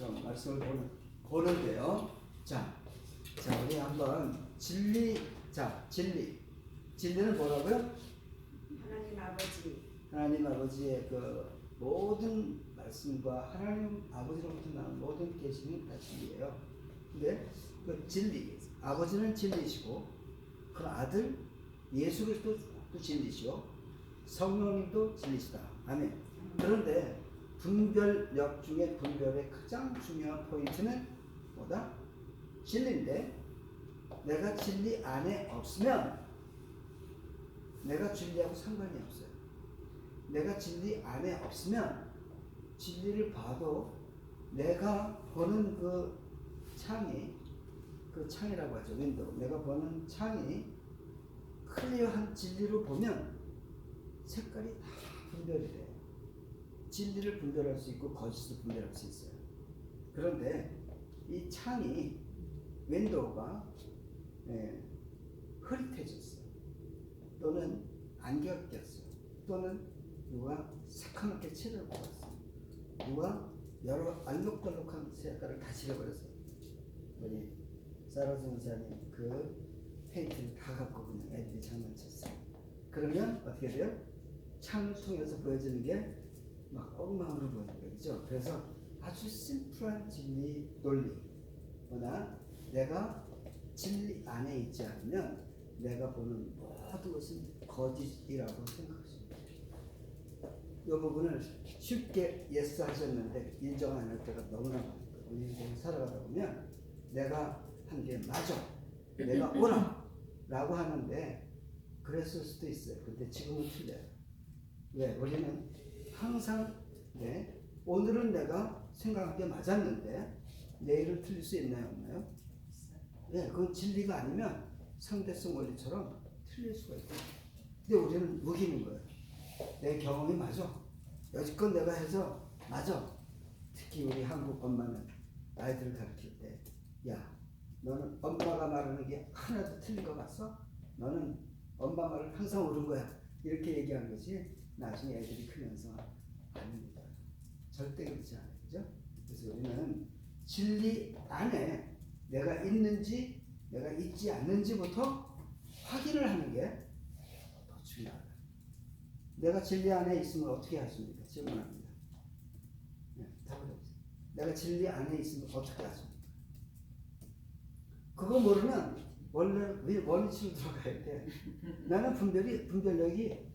좀 말씀을 보는데요. 자, 우리 한번 진리는 뭐라고요? 하나님 아버지의 그 모든 말씀과 하나님 아버지로부터 나온 모든 계시는 다 진리예요. 근데 그 진리, 아버지는 진리시고 그 아들 예수 그리스도도 진리시고 성령님도 진리시다. 아멘. 그런데 분별력 중에 분별의 가장 중요한 포인트는 뭐다? 진리인데 내가 진리 안에 없으면 내가 진리하고 상관이 없어요. 내가 진리 안에 없으면 진리를 봐도 내가 보는 그 창이라고 하죠. 윈도우. 내가 보는 창이 클리어한 진리로 보면 색깔이 다 분별이 돼요. 진리를 분별할 수 있고 거짓을 분별할 수 있어요. 그런데 이 창이 윈도우가 흐릿해졌어요. 또는 안개가 꼈어요. 또는 누가 새카맣게 칠을 발랐어요. 누가 여러 알록달록한 색깔을 다 칠해버렸어요. 우리 사라스 선사님 그 페인트를 다 갖고 그냥 애들이 장난쳤어요. 그러면 어떻게 돼요? 창을 통해서 보여지는 게 막 엉망으로 보이는 거죠. 그래서 아주 심플한 진리 논리, 그러나 내가 진리 안에 있지 않으면 내가 보는 모든 것은 거짓이라고 생각하십니다. 이 부분을 쉽게 예스 하셨는데 인정 안 할 때가 너무나 많아요. 우리 인생 살아가다 보면 내가 한 게 맞아, 내가 옳아 라고 하는데 그랬을 수도 있어요. 근데 지금은 틀려요. 왜? 우리는 항상 오늘은 내가 생각한 게 맞았는데 내일은 틀릴 수 있나요? 없나요? 그건 진리가 아니면 상대성 원리처럼 틀릴 수가 있고, 근데 우리는 우기는 거예요. 내 경험이 맞아. 여지껏 내가 해서 맞아. 특히 우리 한국 엄마는 아이들을 가르칠 때, 야, 너는 엄마가 말하는 게 하나도 틀린 거 봤어? 너는 엄마 말을 항상 옳은 거야. 이렇게 얘기하는 것이 나중에 애들이 크면서 아닙니다. 절대 그렇지 않아요. 그죠? 그래서 우리는 진리 안에 내가 있는지 내가 있지 않는지부터 확인을 하는 게 더 중요하다. 내가 진리 안에 있으면 어떻게 하십니까? 질문합니다. 답을 해보세요. 내가 진리 안에 있으면 어떻게 하십니까? 그거 모르면 원래 원위치로 들어가야 돼. 나는 분별력이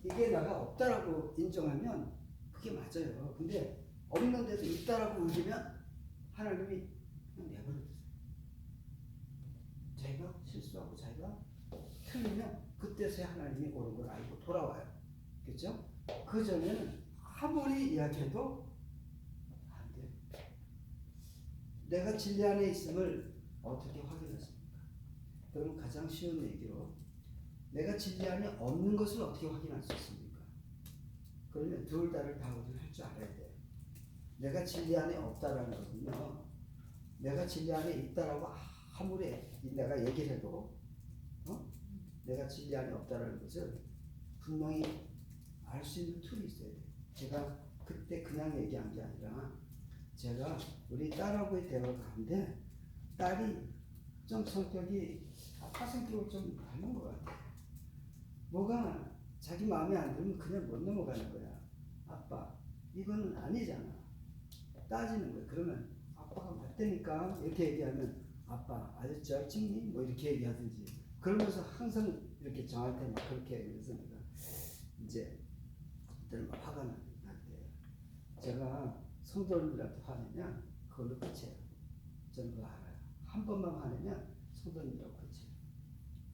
이게 내가 없다라고 인정하면 그게 맞아요. 근데 없는데도 있다라고 의기면 하나님이 그냥 내버려두세요. 자기가 실수하고 자기가 틀리면 그때서야 하나님이 옳은 걸 알고 돌아와요. 그렇죠? 그 전에는 아무리 이야기해도 안 돼요. 내가 진리 안에 있음을 어떻게 확인하십니까? 그럼 가장 쉬운 얘기로 내가 진리 안에 없는 것을 어떻게 확인할 수 있습니까? 그러면 둘 다를 다 할 줄 알아야 돼요. 내가 진리 안에 없다라는 거군요. 내가 진리 안에 있다라고 아무리 내가 얘기를 해도 내가 진리 안에 없다라는 것을 분명히 알 수 있는 툴이 있어야 돼요. 제가 그때 그냥 얘기한 게 아니라 제가 우리 딸하고의 대화 가운데 딸이 좀 성격이 아빠 성격을 좀 닮은 것 같아요. 뭐가 자기 마음에 안 들면 그냥 못 넘어가는 거야. 아빠, 이거는 아니잖아. 따지는 거야. 그러면 아빠가 맞다니까 이렇게 얘기하면 아빠, 아주 잘 찍니? 뭐 이렇게 얘기하든지. 그러면서 항상 이렇게 저한테 막 그렇게 얘기해서 내가 이제 그때는 막 화가 날 때예요. 제가 성도님들한테 화내면 그걸로 끝이에요. 저는 그거 알아요. 한 번만 화내면 성도님들하고 끝이에요.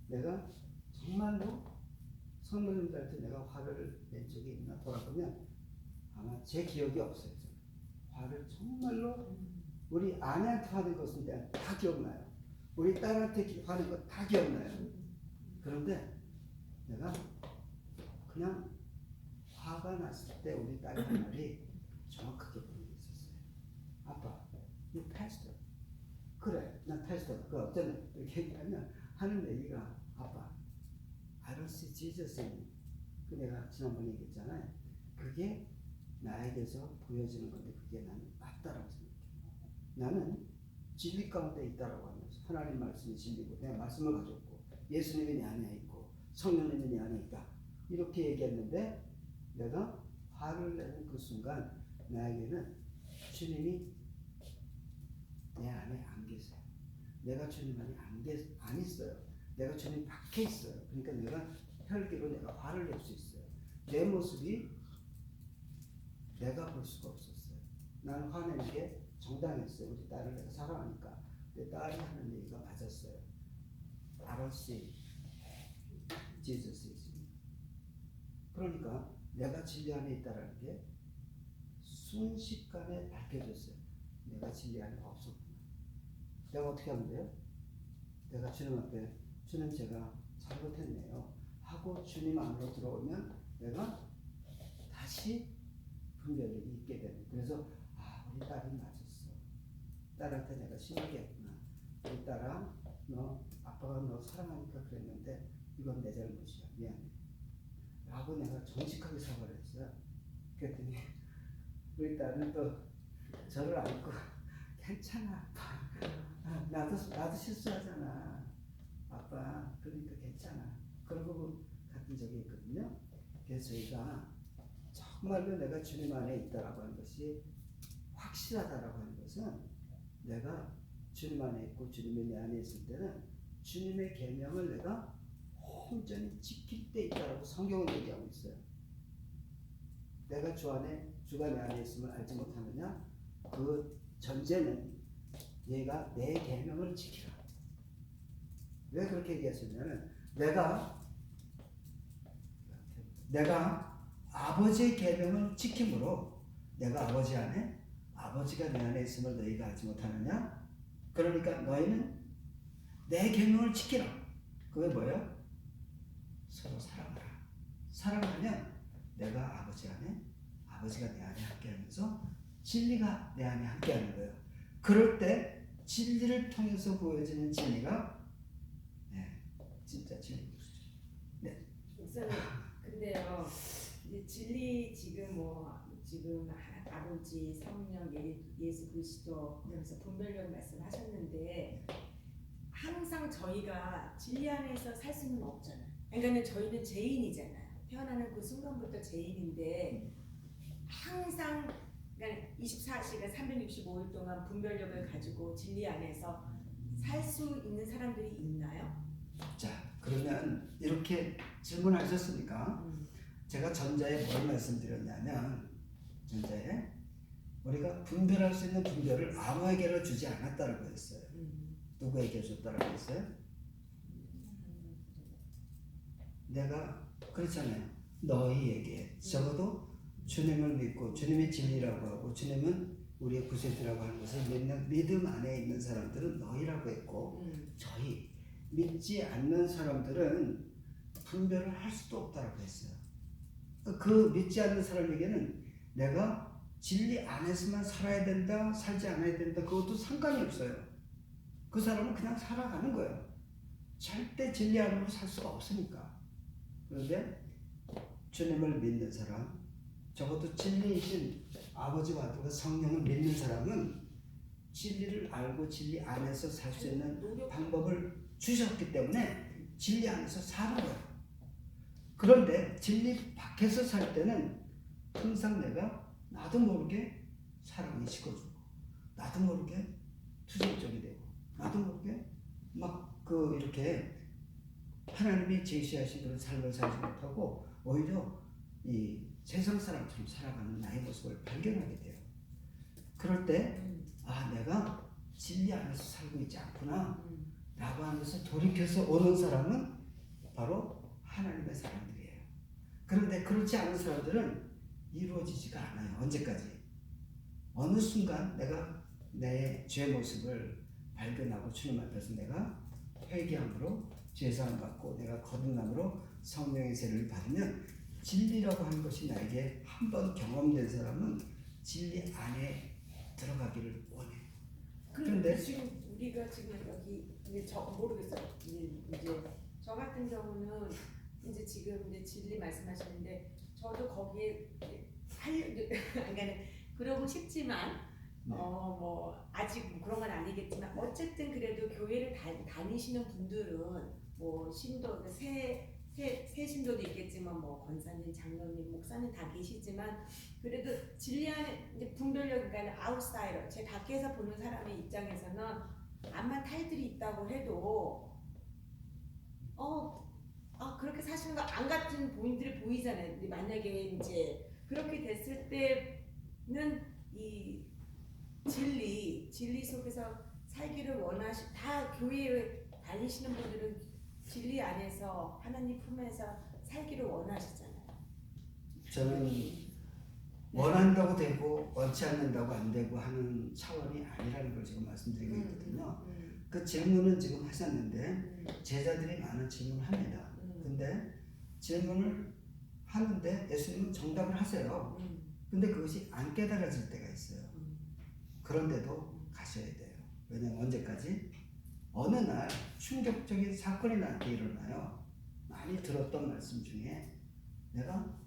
내가 정말로 성도님들한테 내가 화를 낸 적이 있나 돌아보면 아마 제 기억이 없어요. 저는. 화를 정말로 우리 아내한테 화낸 것은 내가 다 기억나요. 우리 딸한테 화낸 거 다 기억나요. 그런데 내가 그냥 화가 났을 때 우리 딸이 한 말이 정확하게 보는 게 있었어요. 아빠, you pastor. 그래, 난 pastor. 그 어쩌네. 이렇게 얘기하면 하는 얘기가 아빠, I don't see Jesus in you. 그 내가 지난번에 얘기했잖아요. 그게 나에게서 보여지는 건데 그게 나는 나는 진리 가운데 있다라고 하면서 하나님 말씀이 진리고 내가 말씀을 가졌고 예수님이 내 안에 있고 성령님이 내 안에 있다 이렇게 얘기했는데 내가 화를 내는 그 순간 나에게는 주님이 내 안에 안 계세요. 내가 주님 안에 안 있어요. 내가 주님 밖에 있어요. 그러니까 내가 혈기로 내가 화를 낼 수 있어요. 내 모습이 내가 볼 수가 없었어요. 나는 화내는 게 정당했어요. 우리 딸을 내가 사랑하니까. 내 딸이 하는 얘기가 맞았어요. 아버지, Jesus is me. 그러니까 내가 진리 안에 있다는 게 순식간에 밝혀졌어요. 내가 진리 안에 없었구나. 내가 어떻게 하면 돼요? 내가 주님 앞에 주님 제가 잘못했네요 하고 주님 안으로 들어오면 내가 다시 분별력이 있게 되는. 그래서 우리 딸이 맞았어. 딸한테 내가 심하게 했구나. 우리 딸아 너 아빠가 너 사랑하니까 그랬는데 이건 내 잘못이야. 미안해. 라고 내가 정직하게 사과를 했어요. 그랬더니 우리 딸은 또 저를 안고 괜찮아 아빠. 나도 실수하잖아 아빠. 그러니까 괜찮아. 그러고 같은 적이 있거든요. 그래서 저희가 정말로 내가 주님 안에 있다라고 하는 것이 확실하다라고 하는 것은 내가 주님 안에 있고 주님이 내 안에 있을 때는 주님의 계명을 내가 온전히 지킬 때 있다라고 성경은 얘기하고 있어요. 내가 주가 내 안에 있음을 알지 못하느냐? 그 전제는 얘가 내 계명을 지키라. 왜 그렇게 얘기하셨냐면 내가 아버지의 계명을 지킴으로 내가 아버지 안에 아버지가 내 안에 있음을 너희가 알지 못하느냐? 그러니까 너희는 내 계명을 지키라. 그게 뭐예요? 서로 사랑하라. 사랑하면 내가 아버지 안에 아버지가 내 안에 함께하면서 진리가 내 안에 함께하는 거예요. 그럴 때 진리를 통해서 보여지는 진리가 진짜 진리죠. 네. 목사님, 근데요, 이제 진리 지금 지금 아버지, 성령, 예수 그리스도 그러면서 분별력 말씀하셨는데 항상 저희가 진리 안에서 살 수는 없잖아요. 그러니까는 저희는 죄인이잖아요. 태어나는 그 순간부터 죄인인데 항상 그러니까 24시간 365일 동안 분별력을 가지고 진리 안에서 살 수 있는 사람들이 있나요? 자, 그러면 이렇게 질문하셨으니까 제가 전자에 뭘 말씀드렸냐면 전자에 우리가 분별할 수 있는 분별을 아무에게나 주지 않았다라고 했어요. 누구에게 줬다라고 했어요? 내가 그렇잖아요. 너희에게 적어도 주님을 믿고 주님이 진리라고 하고 주님은 우리의 구세주라고 하는 것을 믿는 믿음 안에 있는 사람들은 너희라고 했고 저희 믿지 않는 사람들은 분별을 할 수도 없다라고 했어요. 그 믿지 않는 사람에게는 내가 진리 안에서만 살아야 된다, 살지 않아야 된다, 그것도 상관이 없어요. 그 사람은 그냥 살아가는 거예요. 절대 진리 안으로 살 수가 없으니까. 그런데 주님을 믿는 사람, 적어도 진리이신 아버지와 아들과 성령을 믿는 사람은 진리를 알고 진리 안에서 살 수 있는 방법을 주셨기 때문에 진리 안에서 사는 거예요. 그런데 진리 밖에서 살 때는 항상 내가 나도 모르게 사랑이 식어지고 나도 모르게 투정적이 되고 나도 모르게 막 이렇게 하나님이 제시하신 그런 삶을 살지 못하고 오히려 이 세상 사람처럼 살아가는 나의 모습을 발견하게 돼요. 그럴 때 내가 진리 안에서 살고 있지 않구나 라고 하면서 돌이켜서 오는 사람은 바로 하나님의 사람들이에요. 그런데 그렇지 않은 사람들은 이루어지지가 않아요. 언제까지? 어느 순간 내가 내 죄 모습을 발견하고 주님 앞에서 내가 회개함으로 죄사함 받고 내가 거듭남으로 성령의 세례를 받으면 진리라고 하는 것이 나에게 한번 경험된 사람은 진리 안에 들어가기를 원해요. 그런데 지금 우리가 지금 여기 모르겠어요. 이제 저 같은 경우는 이제 지금 이제 진리 말씀하시는데 저도 거기에 그러고 싶지만 네. 뭐 아직 뭐 그런 건 아니겠지만 어쨌든 그래도 교회를 다니시는 분들은 뭐 신도 새 신도도 있겠지만 뭐 권사님, 장로님, 목사님 다 계시지만 그래도 진리안에 이제 분별력 그러니까 아웃사이더 제 밖에서 보는 사람의 입장에서는 암만 타이틀이 있다고 해도 그렇게 사시는 거 안 같은 본인들이 보이잖아요. 근데 만약에 이제 그렇게 됐을 때는 이 진리 속에서 살기를 다 교회에 다니시는 분들은 진리 안에서 하나님 품에서 살기를 원하시잖아요. 저는 원한다고 되고 원치 않는다고 안 되고 하는 차원이 아니라는 걸 지금 말씀드리고 있거든요. 그 질문은 지금 하셨는데 제자들이 많은 질문을 합니다. 근데 질문을 하는데 예수님은 정답을 하세요. 근데 그것이 안 깨달아질 때가 있어요. 그런데도 가셔야 돼요. 왜냐면 언제까지? 어느 날 충격적인 사건이 나한테 일어나요. 많이 들었던 말씀 중에 내가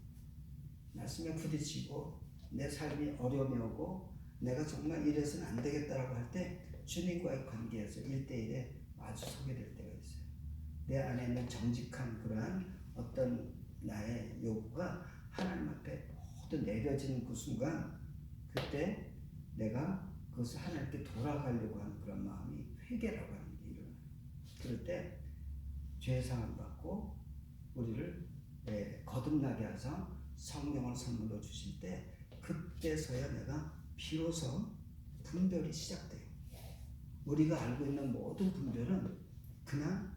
말씀에 부딪히고 내 삶이 어려움이 오고 내가 정말 이래서는 안 되겠다라고 할 때 주님과의 관계에서 1대1에 마주 서게 될 때가 있어요. 내 안에 있는 정직한 그러한 어떤 나의 요구가 하나님 앞에 모두 내려지는 그 순간 그때 내가 그것을 하나님께 돌아가려고 하는 그런 마음이 회개라고 하는 게 일어나요. 그럴 때 죄사함 받고 우리를 거듭나게 하셔서 성령을 선물로 주실 때 그때서야 내가 비로소 분별이 시작돼요. 우리가 알고 있는 모든 분별은 그냥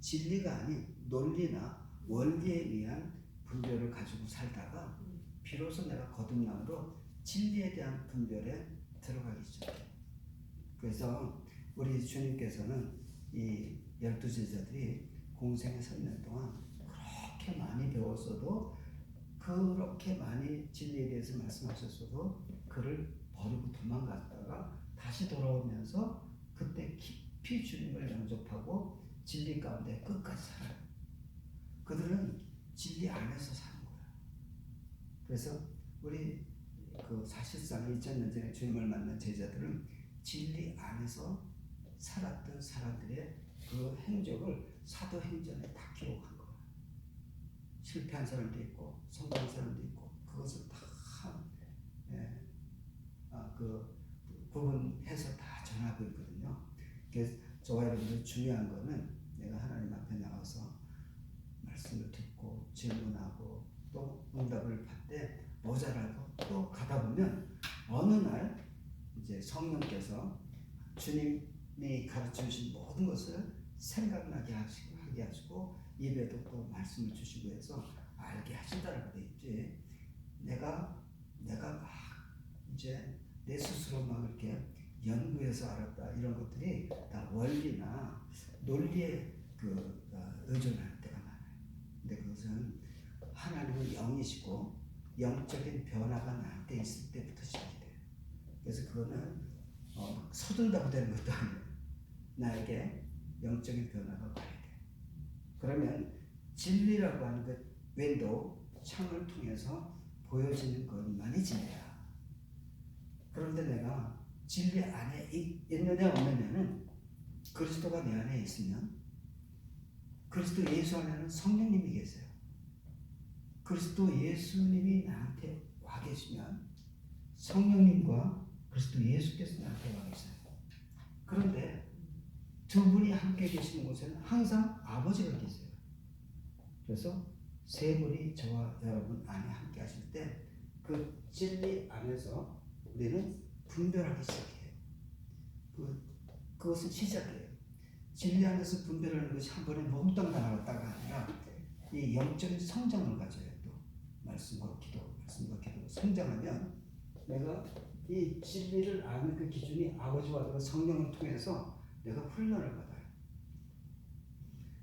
진리가 아닌 논리나 원리에 의한 분별을 가지고 살다가 비로소 내가 거듭남으로 진리에 대한 분별에 들어가기 시작해요. 그래서 우리 주님께서는 이 12제자들이 공생의 3년 동안 그렇게 많이 배웠어도 그렇게 많이 진리에 대해서 말씀하셨어도 그를 버리고 도망갔다가 다시 돌아오면서 그때 깊이 주님을 영접하고 진리 가운데 끝까지 살아요. 그들은 진리 안에서 사는 거예요. 그래서 우리 사실상 2000년 전에 주님을 만난 제자들은 진리 안에서 살았던 사람들의 그 행적을 사도행전에 다 기록한 거예요. 실패한 사람도 있고 성공한 사람도 있고 그것을 다 구분해서 다 전하고 있거든요. 그래서 저와 여러분들 중요한 거는 내가 하나님 앞에 나가서 말씀을 듣고 질문하고 또 응답을 받되 모자라도 또 가다 보면 어느 날 이제 성령께서 주님이 가르쳐 주신 모든 것을 생각나게 하시고 입에도 또 말씀을 주시고 해서 알게 하신다라고 돼 있지. 내가 막 이제 내 스스로 막 이렇게 연구해서 알았다 이런 것들이 다 원리나 논리에 의존할 때가 많아요. 근데 그것은 하나님은 영이시고 영적인 변화가 나한테 있을 때부터 시작이 돼요. 그래서 그거는 서둔다고 되는 것도 아니에요. 나에게 영적인 변화가 와야 돼요. 그러면 진리라고 하는 것 윈도우 창을 통해서 보여지는 것만이 진리야. 그런데 내가 진리 안에 있느냐 없느냐는 그리스도가 내 안에 있으면 그리스도 예수 안에는 성령님이 계세요. 그리스도 예수님이 나한테 와 계시면 성령님과 그리스도 예수께서 나한테 와 계세요. 그런데 두 분이 함께 계시는 곳에는 항상 아버지가 계세요. 그래서 세 분이 저와 여러분 안에 함께 하실 때 그 진리 안에서 우리는 분별하기 시작해요. 그것은 시작이에요. 진리 안에서 분별하는 것이 한 번에 몽땅 다 나갔다가 아니라 이 영적인 성장을 가져요. 또 말씀과 기도 성장하면 내가 이 진리를 아는 그 기준이 아버지와 성령을 통해서 내가 훈련을 받아요.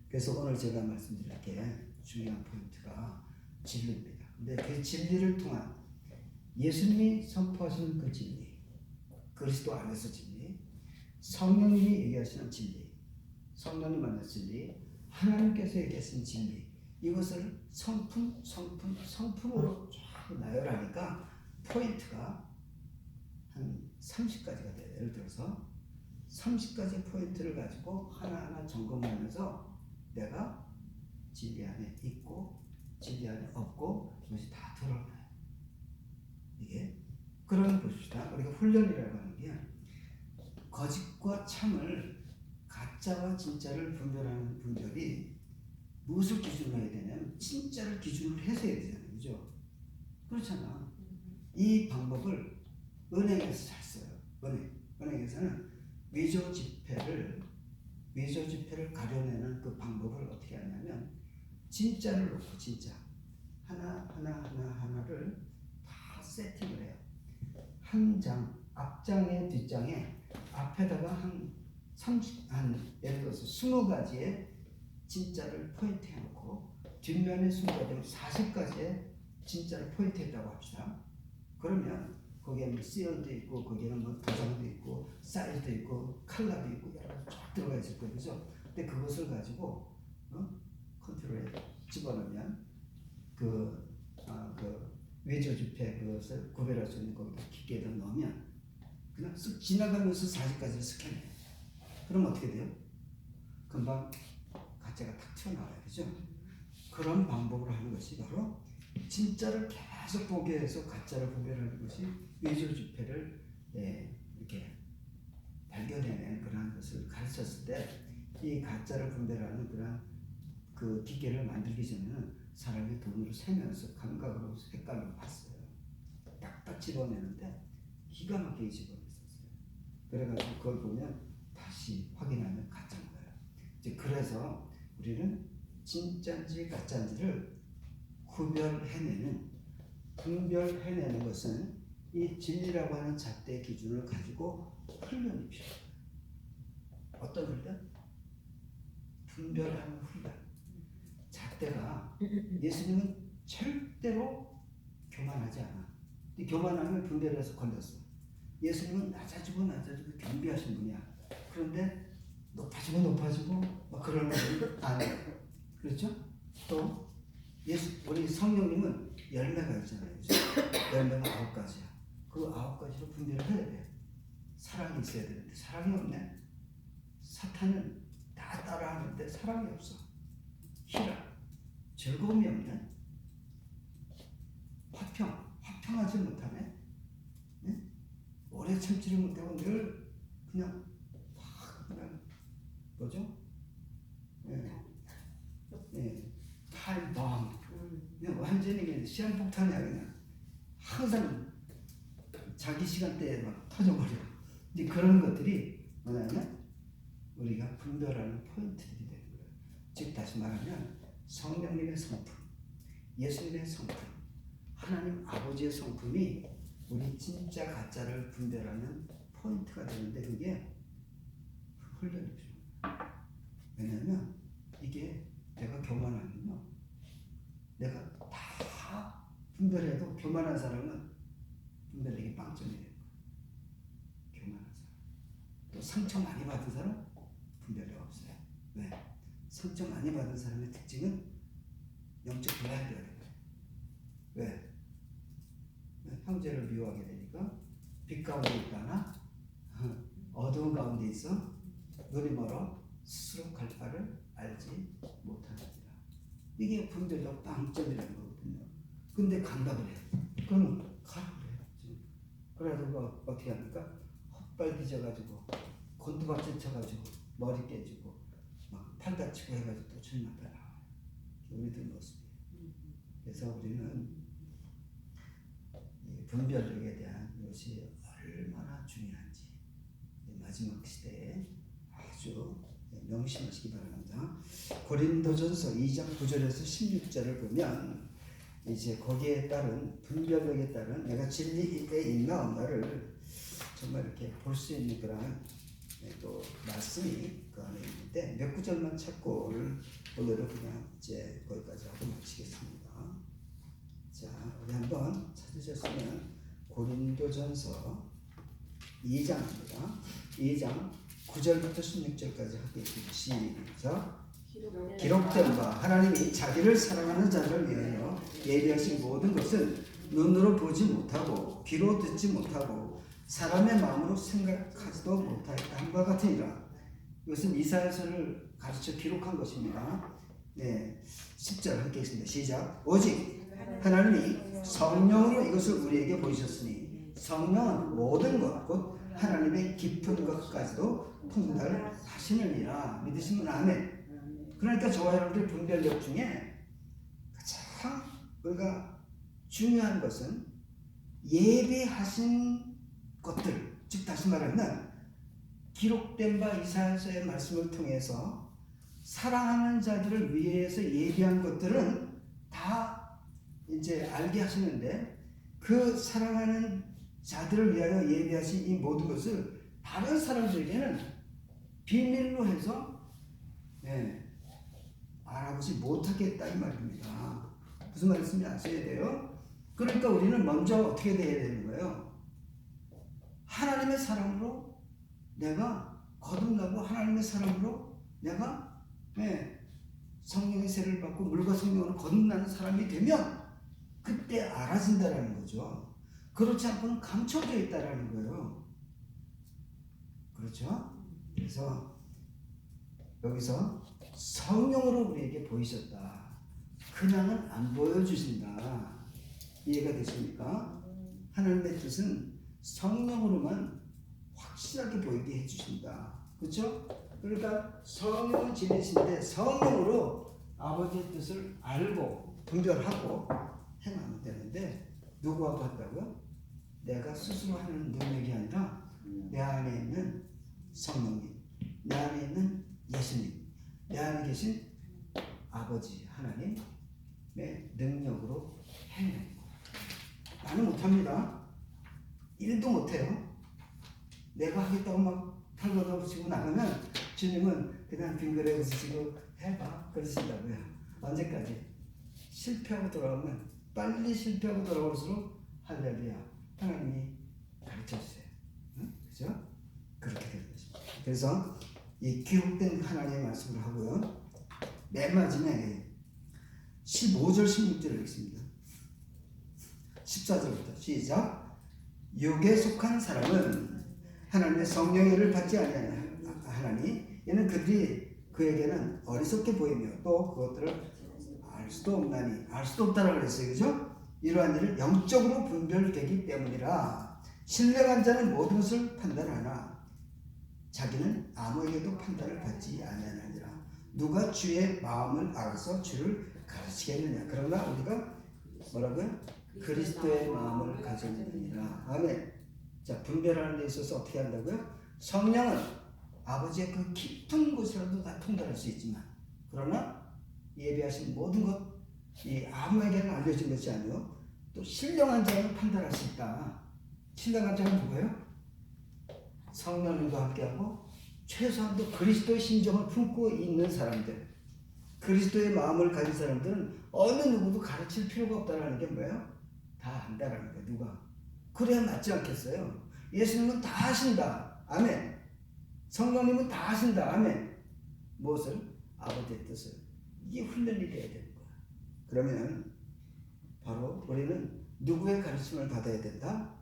그래서 오늘 제가 말씀드릴 게 중요한 포인트가 진리입니다. 근데 그 진리를 통한 예수님이 선포하시는 그 진리, 그리스도 안에서 진리, 성령님이 얘기하시는 진리, 성령님 안에서 진리, 하나님께서 얘기하시는 진리, 이것을 성품으로 쫙 나열하니까 포인트가 한 30가지가 돼요. 예를 들어서 30가지 포인트를 가지고 하나하나 점검하면서 내가 진리 안에 있고 진리 안에 없고 그것이 다 드러나요. 이게 그러면 보십시다. 우리가 훈련이라고 하는 게 거짓과 참을 가짜와 진짜를 분별하는 분별이 무엇을 기준으로 해야 되냐면 진짜를 기준으로 해서 해야 되잖아요. 그죠? 그렇잖아. 이 방법을 은행에서 잘 써요. 은행에서는 위조 지폐를 가려내는 그 방법을 어떻게 하냐면 진짜를 놓고 진짜 하나를 다 세팅을 해요. 한 장, 앞장에 뒷장에 앞에다가 예를 들어서 20가지의 진짜를 포인트해 놓고 뒷면에 20가지면 40가지의 진짜를 포인트했다고 합시다. 그러면 거기에 뭐 시얼도 있고 거기에는 뭐 도장도 있고 사이즈도 있고 컬러도 있고 여러 가지 쫙 들어가 있을 거예요. 그죠? 근데 그것을 가지고 컨트롤에 집어넣으면 그 외조 지폐 그것을 구별할 수 있는 거기다 기계에다 넣으면 그냥 쓱 지나가면서 40가지를 스캔해요. 그럼 어떻게 돼요? 금방 가짜가 탁 튀어나와요. 그죠? 그런 방법으로 하는 것이 바로 진짜를 계속 보게 해서 가짜를 분별하는 것이 외조 지폐를 이렇게 발견해낸 그런 것을 가르쳤을 때 이 가짜를 분별하는 그런 그 기계를 만들기 전에는 사람이 돈으로 세면서 감각으로 색깔로 봤어요. 딱딱 집어내는데 기가 막히게 집어냈었어요. 그래가지고 그걸 보면 다시 확인하면 가짜인 거예요. 이제 그래서 우리는 진짜인지 가짜인지를 분별해내는 것은 이 진리라고 하는 잣대 기준을 가지고 훈련이 필요해요. 어떤 훈련? 분별하는 훈련. 잣대가 예수님은 절대로 교만하지 않아. 교만하면 분별해서 걸렸어. 예수님은 낮아지고 겸비하신 분이야. 그런데 높아지고 막 그러는 분이 아니에요. 그렇죠? 또 우리 성령님은 열매가 있잖아요. 그렇죠? 열매가 9가지야. 그 9가지로 분별을 해야 돼. 사랑이 있어야 되는데 사랑이 없네. 사탄은 다 따라하는데 사랑이 없어. 희락, 즐거움이 없네. 화평하지 못하네. 네? 오래 참지를 못하고 늘 그냥 뭐죠? 타임bomb. 그냥 완전히 그냥 시한폭탄이야. 그냥 항상 자기 시간대에 막 터져버려. 이제 그런 것들이 뭐냐면 우리가 분별하는 포인트들이 되는 거예요. 즉 다시 말하면 성령님의 성품, 예수님의 성품, 하나님 아버지의 성품이 우리 진짜 가짜를 분별하는 포인트가 되는데 그게 훈련이 필요해요. 왜냐하면 이게 내가 교만하면요, 내가 다 분별해도 교만한 사람은 분별력이 빵점이 되는 거예요. 교만한 사람. 또 상처 많이 받은 사람 분별력 없어요. 왜? 상처 많이 받은 사람의 특징은 영적 불안해야 돼요. 왜? 형제를 미워하게 되니까 빛 가운데 있다나 어두운 가운데 있어 눈이 멀어 스스로 갈 바를 알지 못하느니라. 이게 분별력 빵점이라는 거거든요. 근데 간다고 그래. 그럼 가라고 그래. 그래도 뭐 어떻게 합니까? 헛발 뒤져가지고 곤두박질 쳐가지고 머리 깨지고 막 팔 다치고 해가지고 또 주님 앞에 나와요. 우리들 모습이에요. 그래서 우리는 이 분별력에 대한 것이 얼마나 중요한지 마지막 시대에 아주 명심하시기 바랍니다. 고린도전서 2장 9절에서 16절을 보면 이제 거기에 따른 분별력에 따른 내가 진리에 있나 없나를 정말 이렇게 볼 수 있는 그런 또 말씀이 그 안에 있는데 몇 구절만 찾고 오늘은 그냥 이제 거기까지 하고 마치겠습니다. 자, 우리 한번 찾으셨으면 고린도전서 2장입니다. 2장 9절부터 16절까지 하겠습니다. 시작. 기록된 바 하나님이 자기를 사랑하는 자를 위하여 예비하신 모든 것은 눈으로 보지 못하고 귀로 듣지 못하고 사람의 마음으로 생각하지도 못하였다 함과 같으니라. 이것은 이사야서를 가르쳐 기록한 것입니다. 네, 10절 함께 읽습니다. 시작. 오직 하나님이 성령으로 이것을 우리에게 보이셨으니 성령은 모든 것 곧 하나님의 깊은 것까지도 통달하시느니라. 믿으시면 아멘. 그러니까 저와 여러분들 분별력 중에 가장 우리가 중요한 것은 예비하신 것들, 즉 다시 말하면 기록된 바 이사야서의 말씀을 통해서 사랑하는 자들을 위해서 예비한 것들은 다 이제 알게 하시는데, 그 사랑하는 자들을 위하여 예비하신 이 모든 것을 다른 사람들에게는 비밀로 해서 알아보지 못하겠다 이 말입니다. 무슨 말인지 아셔야 돼요. 그러니까 우리는 먼저 어떻게 돼야 되는 거예요? 하나님의 사랑으로 내가 거듭나고 하나님의 사랑으로 내가 성령의 세를 받고 물과 성령으로 거듭나는 사람이 되면 그때 알아진다라는 거죠. 그렇지 않고는 감춰져 있다라는 거예요. 그렇죠? 그래서 여기서 성령으로 우리에게 보이셨다. 그냥은 안 보여주신다. 이해가 되십니까? 하나님의 뜻은 성령으로만 확실하게 보이게 해주신다. 그렇죠? 그러니까 성령은 진리신데 성령으로 아버지의 뜻을 알고 분별하고 행하면 되는데, 누구하고 한다고요? 내가 스스로 하는 능력이 아니라 내 안에 있는 성령님, 내 안에 있는 예수님, 내 안에 계신 아버지 하나님의 능력으로 행하는 거예요. 나는 못합니다. 1도 못해요. 내가 하겠다고 막 털걷어붙이고 나가면 주님은 그냥 빙그레 웃으시고 해봐 그러신다고요. 언제까지? 실패하고 돌아오면, 빨리 실패하고 돌아올수록 할렐루야 하나님이 가르쳐주세요. 응? 그죠? 그렇게 되는 것입니다. 그래서 이 기록된 하나님의 말씀을 하고요, 맨 마지막에 15절 16절을 읽습니다. 14절부터 시작. 육에 속한 사람은 하나님의 성령의 일을 받지 아니하나니 이는 그들이 그에게는 어리석게 보이며 또 그것들을 알 수도 없나니, 알 수도 없다라고 그랬어요. 그죠? 이러한 일을 영적으로 분별되기 때문이라. 신령한 자는 모든 것을 판단하나 자기는 아무에게도 판단을 받지 아니하느니라. 누가 주의 마음을 알아서 주를 가르치겠느냐. 그러나 우리가 뭐라고요? 그리스도의 마음을 가졌느니라. 아멘. 자, 분별하는 데 있어서 어떻게 한다고요? 성령은 아버지의 그 깊은 곳이라도 다 통달할 수 있지만, 그러나 예비하신 모든 것, 이 아무에게는 알려진 것이 아니요 또 신령한 자는 판단할 수 있다. 신령한 자는 누구예요? 성령님과 함께하고 최소한도 그리스도의 심정을 품고 있는 사람들, 그리스도의 마음을 가진 사람들은 어느 누구도 가르칠 필요가 없다는 게 뭐예요? 다 안다라는 거예요. 누가? 그래야 맞지 않겠어요? 예수님은 다 하신다. 아멘. 성령님은 다 하신다. 아멘. 무엇을? 아버지의 뜻을. 이게 훈련이 돼야 되는 거야. 그러면 바로 우리는 누구의 가르침을 받아야 된다?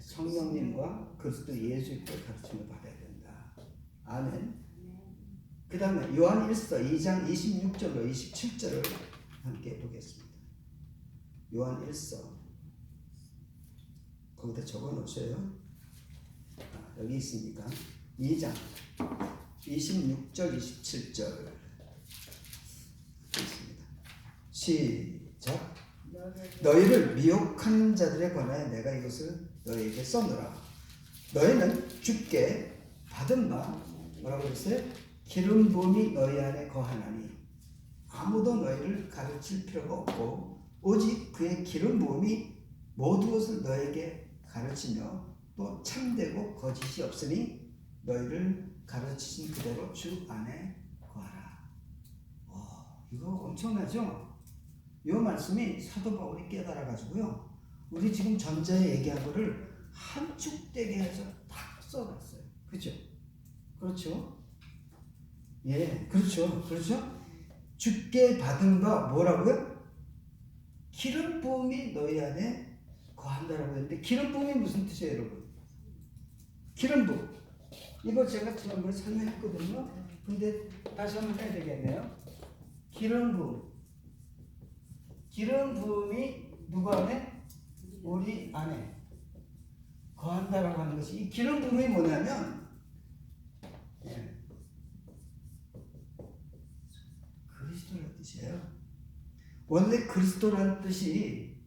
성령님과 그리스도 예수의 가르침을 받아야 된다. 아멘. 그 다음에 요한 1서 2장 26절로 27절을 함께 보겠습니다. 요한 1서 거기다 적어 놓으세요. 여기 있으니까 2장 26절 27절 있습니다. 시작. 너희를 미혹하는 자들에 관하여 내가 이것을 너희에게 써노라. 너희는 주께 받은 바 뭐라고 그랬어요? 기름 부음이 너희 안에 거하나니 아무도 너희를 가르칠 필요가 없고 오직 그의 기름 부음이 모든 것을 너에게 가르치며 또 참되고 거짓이 없으니 너희를 가르치신 그대로 주 안에 거하라. 이거 엄청나죠? 이 말씀이 사도 바울이 깨달아가지고요, 우리 지금 전자에 얘기한 거를 함축되게 해서 딱 써놨어요. 그죠? 그렇죠? 예, 그렇죠. 그렇죠? 주께 받은 바 뭐라고요? 기름 부음이 너희 안에 거한다라고 했는데, 기름 부음이 무슨 뜻이에요, 여러분? 기름 부음. 이거 제가 지난번에 설명했거든요. 근데 다시 한번 해야 되겠네요. 기름 부음. 기름 부음이 누구 안에? 우리 안에 거한다라고 하는 것이, 이 기름 부음이 뭐냐면, 예, 그리스도라는 뜻이에요. 원래 그리스도라는 뜻이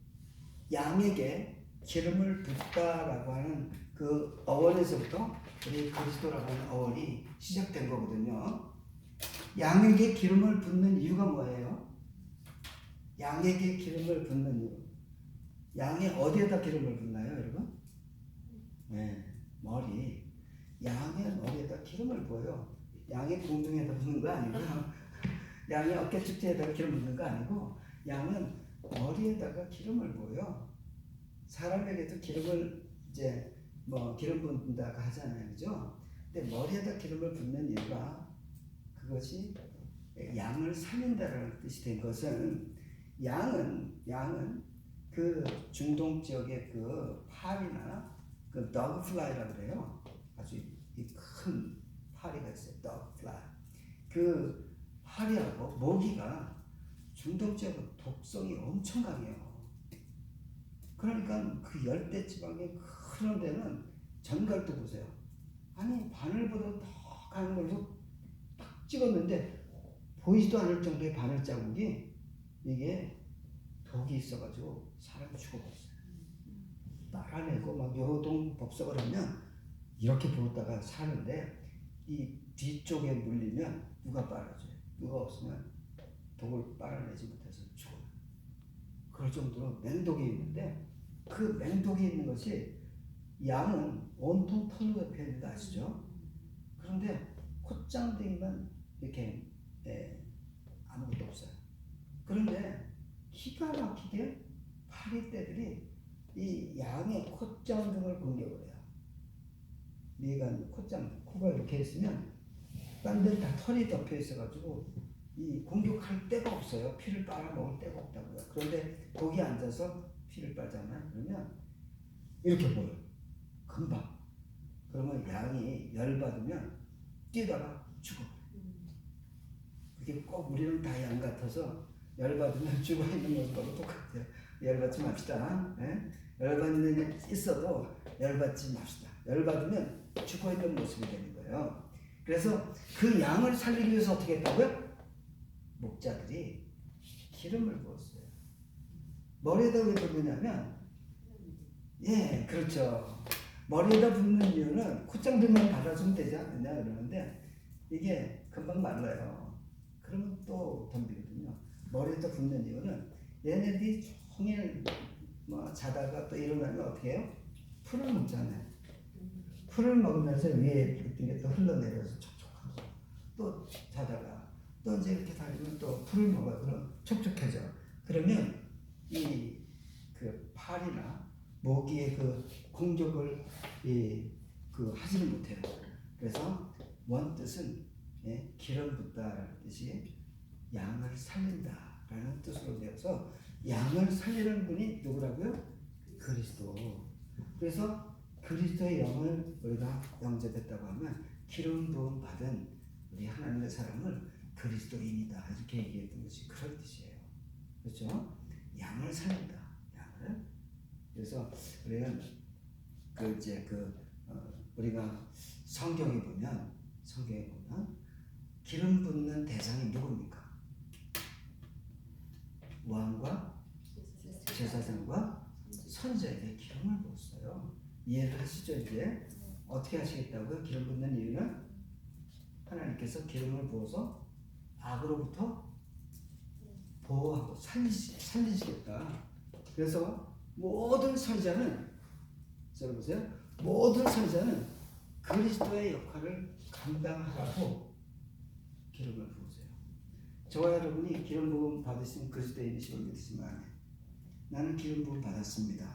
양에게 기름을 붓다라고 하는 그 어원에서부터 우리 그리스도라고 하는 어원이 시작된 거거든요. 양에게 기름을 붓는 이유가 뭐예요? 양에게 기름을 붓는 이유. 양이 어디에다 기름을 붓나요, 여러분? 네, 머리. 양의 머리에다 기름을 부어요. 양의 공중에다 붓는 거 아니고요. 양의 어깨 축지에다가 기름 붓는 거 아니고, 양은 머리에다가 기름을 부어요. 사람에게도 기름을 이제 뭐 기름 붓는다고 하잖아요, 그죠? 근데 머리에다 기름을 붓는 이유가, 그것이 양을 살린다라는 뜻이 된 것은, 양은 그 중동 지역의 그 파리나 그 더그플라이라고 그래요. 아주 큰 파리가 있어요. 더그플라이. 그 파리하고 모기가 중동 지역은 독성이 엄청 강해요. 그러니까 그 열대 지방의 그런 데는 전갈도 보세요. 아니 바늘보다 더 강한 걸로 딱 찍었는데 보이지도 않을 정도의 바늘 자국이, 이게 독이 있어가지고 사람이 죽어버렸어요. 빨아내고 막 요동 법석을 하면 이렇게 부었다가 사는데, 이 뒤쪽에 물리면 누가 빨아줘요? 누가 없으면 독을 빨아내지 못해서 죽어요. 그럴 정도로 맹독이 있는데, 그 맹독이 있는 것이, 양은 온통 털로 옆에 있는 거 아시죠? 그런데 콧장대기만 이렇게 아무것도 없어요. 그런데 기가 막히게 파리떼들이 이 양의 콧장등을 공격을 해요. 미간 콧장, 코가 이렇게 있으면 딴 데는 다 털이 덮여 있어가지고 이 공격할 데가 없어요. 피를 빨아먹을 데가 없다고요. 그런데 거기 앉아서 피를 빨잖아요. 그러면 이렇게 보여요. 금방. 그러면 양이 열받으면 뛰다가 죽어. 그게 꼭 우리는 다 양 같아서 열받으면 죽어 있는 모습하고 똑같아요. 열받지 맙시다. 네? 열받는 일 있어도 열받지 맙시다. 열받으면 죽어 있는 모습이 되는 거예요. 그래서 그 양을 살리기 위해서 어떻게 했다고요? 목자들이 기름을 부었어요. 머리에다 왜 붓느냐면, 예, 그렇죠. 머리에다 붓는 이유는 콧장들만 발라주면 되지 않느냐 그러는데, 이게 금방 말라요. 그러면 또 덤비거든요. 머리에다 붓는 이유는 얘네들이 종일 뭐 자다가 또 일어나면 어떻게 해요? 풀을 먹잖아요. 풀을 먹으면서 위에 있던 게 또 흘러내려서 촉촉하고, 또 자다가 또 이제 이렇게 다니면 또 풀을 먹어요. 그럼 촉촉해져. 그러면 이 그 파리나 모기의 그 공격을 하지를 못해요. 그래서 원 뜻은, 예, 기름 붓다라는 뜻이 양을 살린다라는 뜻으로 되어서, 양을 살리는 분이 누구라고요? 그리스도. 그래서 그리스도의 영을 우리가 영접했다고 하면 기름 부음 받은 우리 하나님의 사람을 그리스도인이다, 이렇게 얘기했던 것이 그런 뜻이에요. 그렇죠? 양을 살린다. 양을. 그래서 우리는 우리가 성경에 보면 기름 붓는 대상이 누굽니까? 왕과 제사장과 선지자에게 기름을 부었어요. 이해를 하시죠? 이제 어떻게 하시겠다고요? 기름 붓는 이유는 하나님께서 기름을 부어서 악으로부터 보호하고 살리시겠다. 그래서 모든 선지자는, 들어보세요. 모든 선지자는 그리스도의 역할을 감당하라고 기름을 부으세요. 저와 여러분이 기름 부음 받으신 그리스도인이심을 믿으시면, 나는 기름 부음 받았습니다.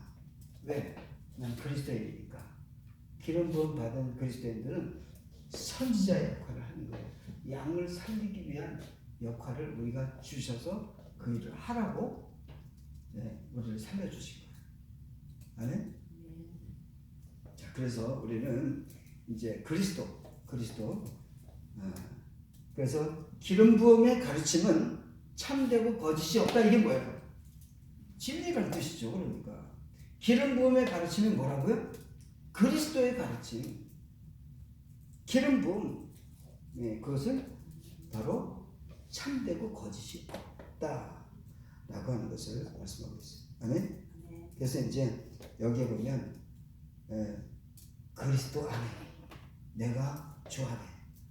왜? 난 그리스도인이니까. 기름 부음 받은 그리스도인들은 선지자의 역할을 하는 거예요. 양을 살리기 위한 역할을 우리가 주셔서 그 일을 하라고, 네, 우리를 살려주신 거예요. 아멘? 자, 그래서 우리는 이제 그리스도. 그래서 기름 부음의 가르침은 참되고 거짓이 없다. 이게 뭐예요? 진리라는 뜻이죠. 그러니까 기름 부음의 가르침이 뭐라고요? 그리스도의 가르침. 기름 부음. 그것은 바로 참되고 거짓이 없다라고 하는 것을 말씀하고 있어요. 아멘. 그래서 이제 여기에 보면 그리스도 안에, 내가 주 안에,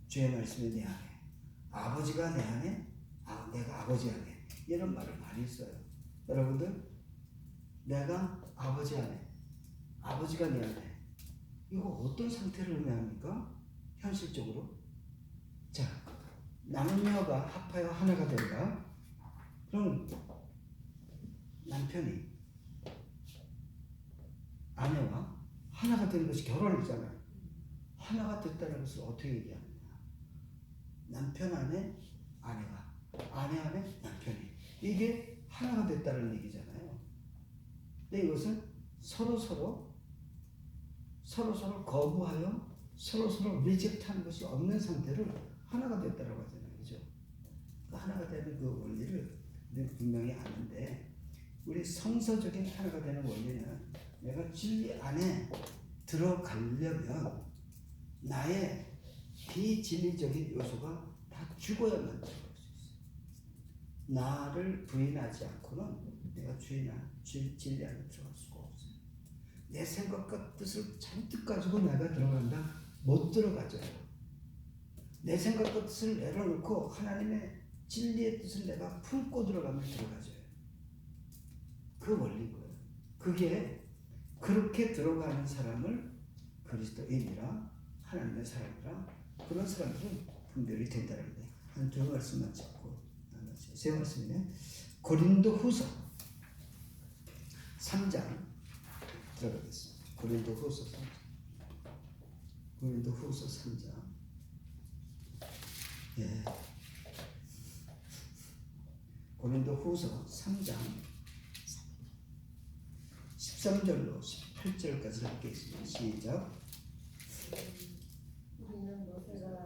주의 말씀이 내 안에, 아버지가 내 안에, 내가 아버지 안에, 이런 말을 많이 써요. 여러분들, 내가 아버지 안에, 아버지가 내 안에, 이거 어떤 상태를 의미합니까? 현실적으로. 자, 남녀가 합하여 하나가 된다. 그럼 남편이 아내와 하나가 되는 것이 결혼이잖아요. 하나가 됐다는 것을 어떻게 얘기하느냐? 남편 안에 아내가, 아내 안에 남편이, 이게 하나가 됐다는 얘기잖아요. 근데 이것은 서로 거부하여 서로 리젝트하는 것이 없는 상태를 하나가 됐다라고 하잖아요. 그죠? 그 하나가 되는 그 원리를 우리는 분명히 아는데, 우리 성서적인 하나가 되는 원리는 내가 진리 안에 들어가려면 나의 비진리적인 요소가 다 죽어야만 들어갈 수 있어요. 나를 부인하지 않고는 내가 진리 안에 들어갈 수가 없어요. 내 생각과 뜻을 잔뜩 가지고 내가 들어간다? 못 들어가져요. 내 생각과 뜻을 내려놓고 하나님의 진리의 뜻을 내가 품고 들어가면 들어가져요. 그 원리인 거예요. 그게 그렇게 들어가는 사람을 그리스도인이라, 하나님의 사람이라, 그런 사람들은 분별이 된다는 거예요. 한 두 말씀만 잡고 세 말씀이네. 고린도후서 3장 들어가겠습니다. 고린도후서 3장. 예. 고린도후서 3장 13절로 18절까지 읽겠습니다. 시작.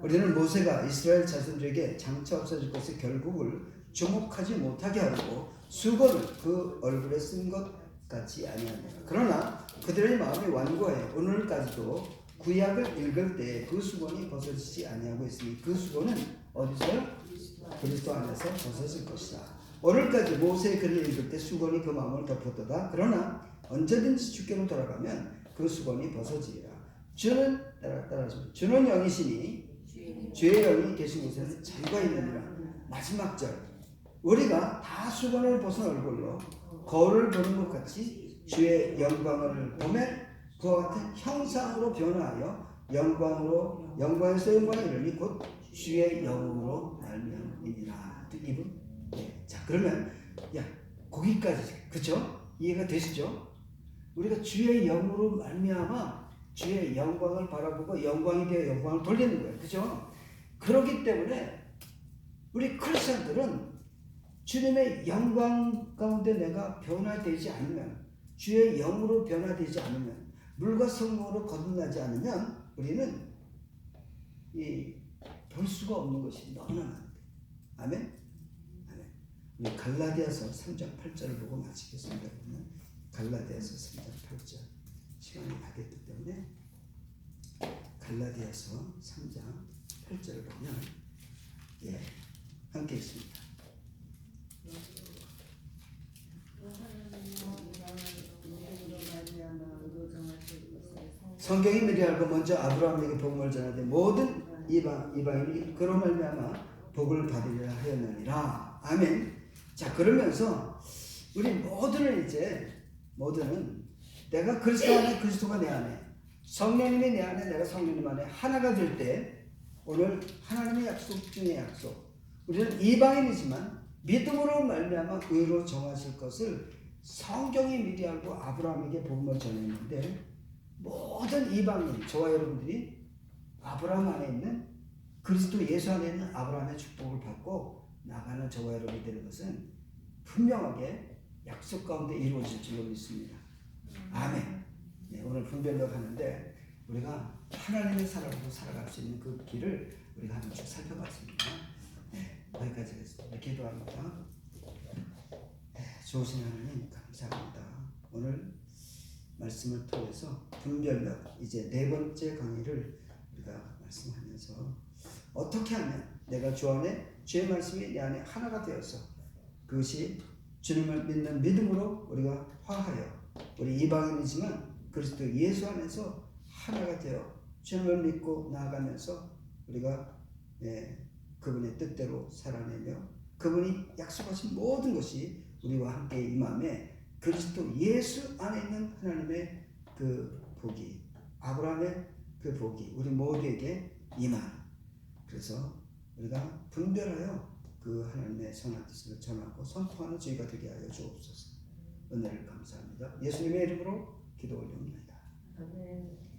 우리는 모세가 이스라엘 자손들에게 장차 없어질 것의 결국을 주목하지 못하게 하고 수건을 그 얼굴에 쓴 것 같지 아니하니라. 그러나 그들의 마음이 완고해 오늘까지도 구약을 읽을 때 그 수건이 벗어지지 아니하고 있으니 그 수건은 어디서요? 그리스도 안에서 벗어질 것이다. 오늘까지 모세의 글을 읽을 때 수건이 그 마음을 덮었도다. 그러나 언제든지 주께로 돌아가면 그 수건이 벗어지리라. 주는 주는 영이시니 주의 영이 계신 곳에는 자유가 있느니라. 마지막 절, 우리가 다 수건을 벗은 얼굴로 거울을 보는 것 같이 주의 영광을 보면 그와 같은 형상으로 변화하여 영광에서 영광에 이르니 곧 주의 영으로 말미암으리라. 이분. 네. 자, 그러면 거기까지, 그렇죠? 이해가 되시죠? 우리가 주의 영으로 말미암아 주의 영광을 바라보고 영광이 되어 영광을 돌리는 거예요. 그렇죠? 그렇기 때문에 우리 크리스천들은 주님의 영광 가운데 내가 변화되지 않으면, 주의 영으로 변화되지 않으면, 물과 성령으로 거듭나지 않으면 우리는 볼 수가 없는 것이 너무나 많은데. 아멘? 아멘. 우리 갈라디아서 3장 8절을 보고 마치겠습니다. 갈라디아서 3장 8절. 시간이 다 됐기 때문에 갈라디아서 3장 8절을 보면 함께 있습니다. 성경이 미리 알고 먼저 아브라함에게 복음을 전하되 모든 이방인이 그로 말미암아 복을 받으리라 하였느니라. 아멘. 자, 그러면서 우리 모두는 내가 그리스도 안에, 그리스도가 내 안에, 성령님이 내 안에, 내가 성령님 안에 하나가 될 때, 오늘 하나님의 약속 중의 약속, 우리는 이방인이지만 믿음으로 말미암아 의로 정하실 것을 성경이 미리 알고 아브라함에게 복음을 전했는데, 모든 이방인, 저와 여러분들이 아브라함 안에 있는, 그리스도 예수 안에 있는 아브라함의 축복을 받고 나가는 저와 여러분이 되는 것은 분명하게 약속 가운데 이루어질 줄로 믿습니다. 아멘. 네, 오늘 분별력 하는데 우리가 하나님의 사람으로 살아갈 수 있는 그 길을 우리가 한 주 살펴봤습니다. 네, 여기까지 하겠습니다. 기도합니다. 네, 좋으신 하나님 감사합니다. 오늘 말씀을 통해서 분별력 이제 네 번째 강의를 우리가 말씀하면서 어떻게 하면 내가 주 안에 주의 말씀이 내 안에 하나가 되어서 그것이 주님을 믿는 믿음으로 우리가 화하여 우리 이방인이지만 그리스도 예수 안에서 하나가 되어 주님을 믿고 나아가면서 우리가 그분의 뜻대로 살아내며 그분이 약속하신 모든 것이 우리와 함께 임함에 그리스도 예수 안에 있는 하나님의 그 복이 아브라함의 그 복이 우리 모두에게 임하는 그래서 우리가 분별하여 그 하나님의 선한 뜻을 전하고 선포하는 저희가 되게 하여 주옵소서. 은혜를 감사합니다. 예수님의 이름으로 기도 올립니다. 아멘.